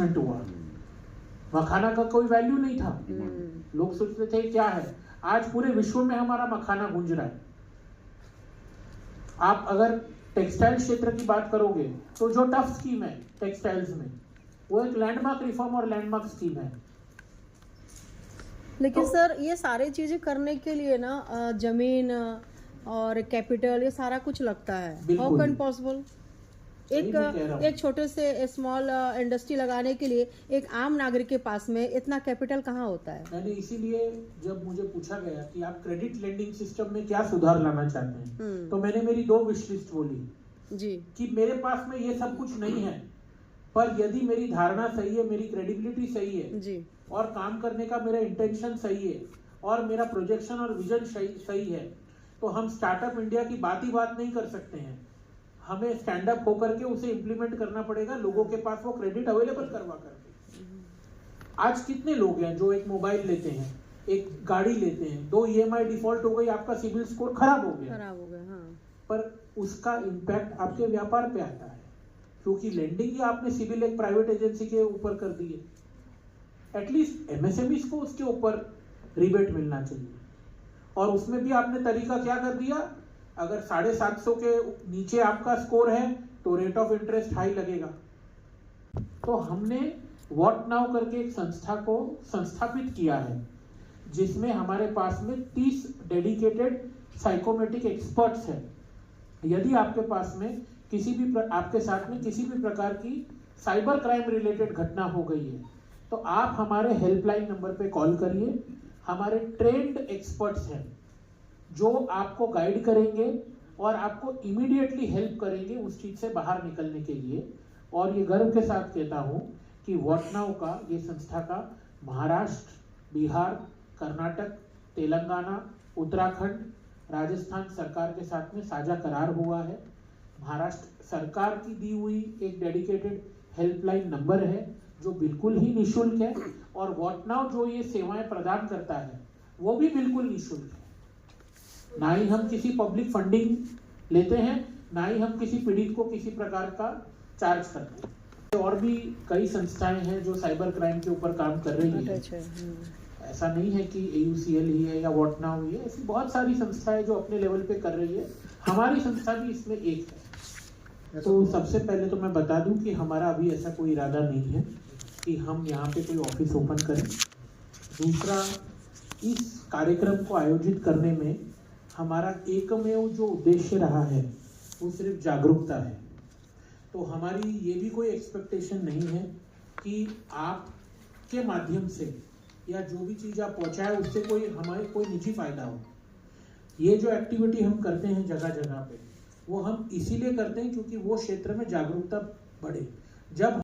Development हुआ। मखाना का कोई वैल्यू नहीं था, लोग सोचते थे क्या है। आज पूरे विश्व में हमारा मखाना गूंज रहा है। आप अगर टेक्सटाइल क्षेत्र की बात करोगे तो जो टफ स्कीम है टेक्सटाइल्स में, वो एक लैंडमार्क रिफॉर्म और लैंडमार्क स्कीम है। लेकिन तो सर ये सारी चीजें करने के लिए ना जमीन और कैपिटल ये सारा कुछ लगता है। हाउ बिल्कुल। कैन पॉसिबल वही मैं कह रहा हूँ। एक छोटे से स्मॉल इंडस्ट्री लगाने के लिए एक आम नागरिक के पास में इतना कैपिटल कहाँ होता है? मैंने इसीलिए जब मुझे पूछा गया कि आप क्रेडिट लेंडिंग सिस्टम में क्या सुधार लाना चाहते हैं, तो मैंने मेरी 2 विश लिस्ट बोली जी कि मेरे पास में ये सब कुछ नहीं है, पर यदि मेरी धारणा सही है, मेरी क्रेडिबिलिटी सही है जी और काम करने का मेरा इंटेंशन सही है और मेरा प्रोजेक्शन और विजन सही है, तो हम स्टार्टअप इंडिया की बात ही बात नहीं कर सकते हैं। हमें स्टैंड अप होकर के उसे इम्प्लीमेंट करना पड़ेगा, लोगों के पास वो क्रेडिट अवेलेबल करवा करके। आज कितने लोग हैं जो एक मोबाइल लेते हैं, एक गाड़ी लेते हैं, 2 EMI डिफॉल्ट हो गई, आपका सिविल स्कोर खराब हो गया। हाँ। पर उसका इम्पैक्ट आपके व्यापार पे आता है, क्योंकि लेंडिंग ही आपने सिविल एक प्राइवेट एजेंसी के ऊपर कर दी है। एटलीस्ट MSMEs को उसके ऊपर रिबेट मिलना चाहिए। और उसमें भी आपने तरीका क्या कर दिया, अगर 750 के नीचे आपका स्कोर है तो रेट ऑफ इंटरेस्ट हाई लगेगा। तो हमने व्हाट नाउ करके एक संस्था को संस्थापित किया है, जिसमें हमारे पास में 30 डेडिकेटेड साइकोमेट्रिक एक्सपर्ट्स हैं। यदि आपके पास में आपके साथ में किसी भी प्रकार की साइबर क्राइम रिलेटेड घटना हो गई है, तो आप हमारे हेल्पलाइन नंबर पे कॉल करिए। हमारे ट्रेंड एक्सपर्ट्स हैं जो आपको गाइड करेंगे और आपको इमीडिएटली हेल्प करेंगे उस चीज से बाहर निकलने के लिए। और ये गर्व के साथ कहता हूं कि व्हाट नाउ का ये संस्था का महाराष्ट्र, बिहार, कर्नाटक, तेलंगाना, उत्तराखंड, राजस्थान सरकार के साथ में साझा करार हुआ है। महाराष्ट्र सरकार की दी हुई एक डेडिकेटेड हेल्पलाइन नंबर है जो बिल्कुल ही निःशुल्क है, और व्हाट नाउ जो ये सेवाएं प्रदान करता है वो भी बिल्कुल निःशुल्क है। ना ही हम किसी पब्लिक फंडिंग लेते हैं, ना ही हम किसी पीड़ित को किसी प्रकार का चार्ज करते हैं। और भी कई संस्थाएं हैं जो साइबर क्राइम के ऊपर काम कर रही है। ऐसा नहीं है कि AUCL ही है या व्हाट नाउ ही है, ऐसी बहुत सारी संस्थाएं जो अपने लेवल पे कर रही है। हमारी संस्था भी इसमें एक है। तो सबसे पहले तो मैं बता दूं कि हमारा अभी ऐसा कोई इरादा नहीं है कि हम यहाँ पे कोई ऑफिस ओपन करें। दूसरा, इस कार्यक्रम को आयोजित करने में हमारा एकमेव जो उद्देश्य रहा है वो सिर्फ जागरूकता है। तो हमारी ये भी कोई एक्सपेक्टेशन नहीं है कि आपके माध्यम से या जो भी चीज़ आप पहुँचाए उससे हमारे कोई निजी फायदा हो। ये जो एक्टिविटी हम करते हैं जगह जगह पे, वो हम इसीलिए करते हैं क्योंकि वो क्षेत्र में जागरूकता बढ़े। जब